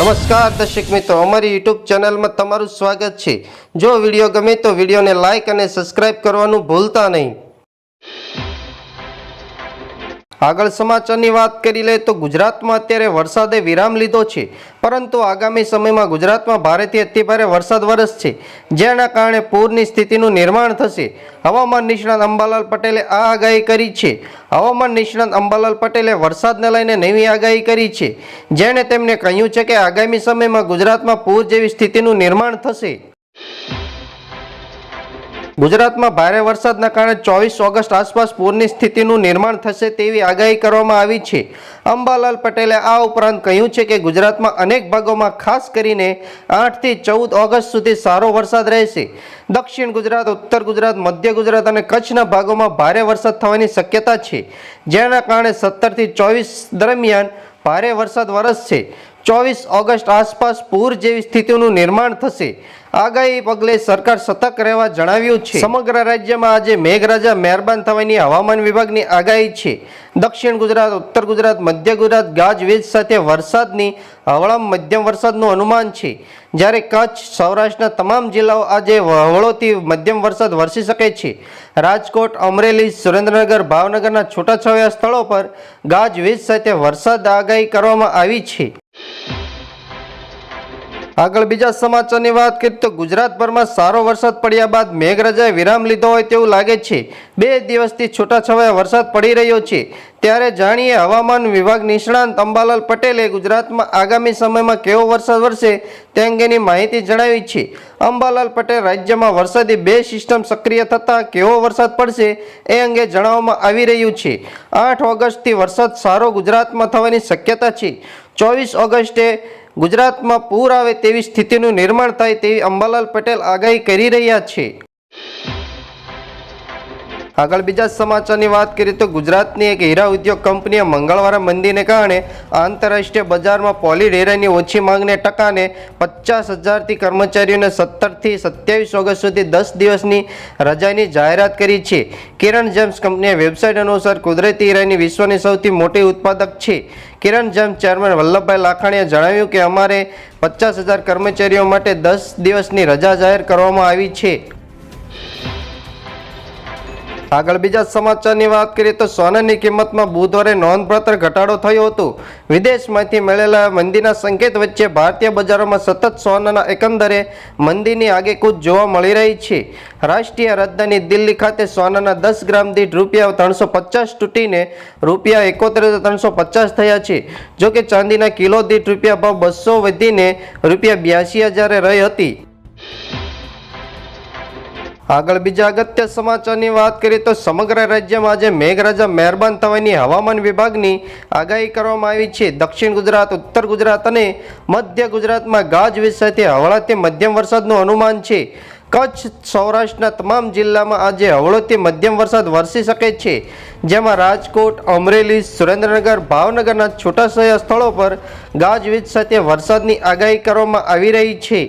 નમસ્કાર દર્શક મિત્રો, અમારી યુટ્યુબ ચેનલમાં તમારું સ્વાગત છે। જો વિડીયો ગમે તો વિડીયોને લાઇક અને સબસ્ક્રાઇબ કરવાનું ભૂલતા નહીં। આગળ સમાચારની વાત કરી લે તો ગુજરાતમાં અત્યારે વરસાદે વિરામ લીધો છે, પરંતુ આગામી સમયમાં ગુજરાતમાં ભારેથી અતિભારે વરસાદ વરસશે, જેના કારણે પૂરની સ્થિતિનું નિર્માણ થશે। હવામાન નિષ્ણાત અંબાલાલ પટેલે આ આગાહી કરી છે। હવામાન નિષ્ણાત અંબાલાલ પટેલે વરસાદને લઈને નવી આગાહી કરી છે, જેણે તેમને કહ્યું છે કે આગામી સમયમાં ગુજરાતમાં પૂર જેવી સ્થિતિનું નિર્માણ થશે। ગુજરાતમાં ભારે વરસાદના કારણે 24 ઓગસ્ટ આસપાસ પૂરની સ્થિતિનું નિર્માણ થશે તેવી આગાહી કરવામાં આવી છે। અંબાલાલ પટેલે આ ઉપરાંત કહ્યું છે કે ગુજરાતમાં અનેક ભાગોમાં ખાસ કરીને 8 થી 14 ઓગસ્ટ સુધી સારો વરસાદ રહેશે। દક્ષિણ ગુજરાત, ઉત્તર ગુજરાત, મધ્ય ગુજરાત અને કચ્છના ભાગોમાં ભારે વરસાદ થવાની શક્યતા છે, જેના કારણે 17 થી 24 દરમિયાન ભારે વરસાદ વરસશે। 24 ઓગસ્ટ આસપાસ પૂર જેવી સ્થિતિનું નિર્માણ થશે। આગાહી પગલે સરકાર સતર્ક રહેવા જણાવ્યું છે। સમગ્ર રાજ્યમાં આજે મેઘરાજા મહેરબાન થવાની હવામાન વિભાગની આગાહી છે। દક્ષિણ ગુજરાત, ઉત્તર ગુજરાત, મધ્ય ગુજરાત ગાજવીજ સાથે વરસાદની હળવા મધ્યમ વરસાદનું અનુમાન છે, જ્યારે કચ્છ, સૌરાષ્ટ્રના તમામ જિલ્લાઓ આજે હળવોથી મધ્યમ વરસાદ વરસી શકે છે। રાજકોટ, અમરેલી, સુરેન્દ્રનગર, ભાવનગરના છૂટાછવાયા સ્થળો પર ગાજવીજ સાથે વરસાદ આગાહી કરવામાં આવી છે। આગળ બીજા સમાચારની વાત કરીએ તો ગુજરાતભરમાં સારો વરસાદ પડ્યા બાદ મેઘરાજાએ વિરામ લીધો હોય તેવું લાગે છે। 2 દિવસથી છૂટાછવાયા વરસાદ પડી રહ્યો છે, ત્યારે જાણીએ હવામાન વિભાગ નિષ્ણાત અંબાલાલ પટેલે ગુજરાતમાં આગામી સમયમાં કેવો વરસાદ વરસે તે અંગેની માહિતી જણાવી છે। અંબાલાલ પટેલ રાજ્યમાં વરસાદી 2 સિસ્ટમ સક્રિય થતાં કેવો વરસાદ પડશે એ અંગે જણાવવામાં આવી રહ્યું છે। 8 ઓગસ્ટથી વરસાદ સારો ગુજરાતમાં થવાની શક્યતા છે। 24 ઓગસ્ટે ગુજરાતમાં પૂર આવે તેવી સ્થિતિનું નિર્માણ થાય તેવી અંબાલાલ પટેલ આગાહી કરી રહ્યા છે। આગળ બીજા સમાચારની વાત કરીએ તો ગુજરાતની એક હીરા ઉદ્યોગ કંપનીએ મંગળવારે મંદીને કારણે આંતરરાષ્ટ્રીય બજારમાં પોલિડ હીરાની ઓછી માંગને ટકાને 50,000થી કર્મચારીઓને 17 થી 27 ઓગસ્ટ સુધી 10 દિવસની રજાની જાહેરાત કરી છે। કિરણ જેમ્સ કંપનીએ વેબસાઇટ અનુસાર કુદરતી હીરાની વિશ્વની સૌથી મોટી ઉત્પાદક છે। કિરણ જેમ્સ ચેરમેન વલ્લભભાઈ લાખાણીએ જણાવ્યું કે અમારે 50,000 કર્મચારીઓ માટે 10 દિવસની રજા જાહેર કરવામાં આવી છે। આગળ બીજા સમાચારની વાત કરીએ તો સોનાની કિંમતમાં બુધવારે નોંધપાત્ર ઘટાડો થયો હતો। વિદેશમાંથી મળેલા મંદીના સંકેત વચ્ચે ભારતીય બજારોમાં સતત સોનાના એકંદરે મંદીની આગેકૂચ જોવા મળી રહી છે। રાષ્ટ્રીય રાજધાની દિલ્હી ખાતે સોનાના 10 ગ્રામ દીઠ રૂપિયા 350 તૂટીને રૂપિયા 71,350 થયા છે, જોકે ચાંદીના કિલો દીઠ રૂપિયા ભાવ 200 વધીને રૂપિયા 82,000 રહી હતી। આગળ બીજા અગત્ય સમાચારની વાત કરીએ તો સમગ્ર રાજ્યમાં આજે મેઘરાજા મહેરબાન થવાની હવામાન વિભાગની આગાહી કરવામાં આવી છે। દક્ષિણ ગુજરાત, ઉત્તર ગુજરાત અને મધ્ય ગુજરાતમાં ગાજવીજ સાથે હળવાથી મધ્યમ વરસાદનું અનુમાન છે। કચ્છ, સૌરાષ્ટ્રના તમામ જિલ્લામાં આજે હળવોથી મધ્યમ વરસાદ વરસી શકે છે, જેમાં રાજકોટ, અમરેલી, સુરેન્દ્રનગર, ભાવનગરના છૂટાછવાયા સ્થળો પર ગાજવીજ સાથે વરસાદની આગાહી કરવામાં આવી રહી છે।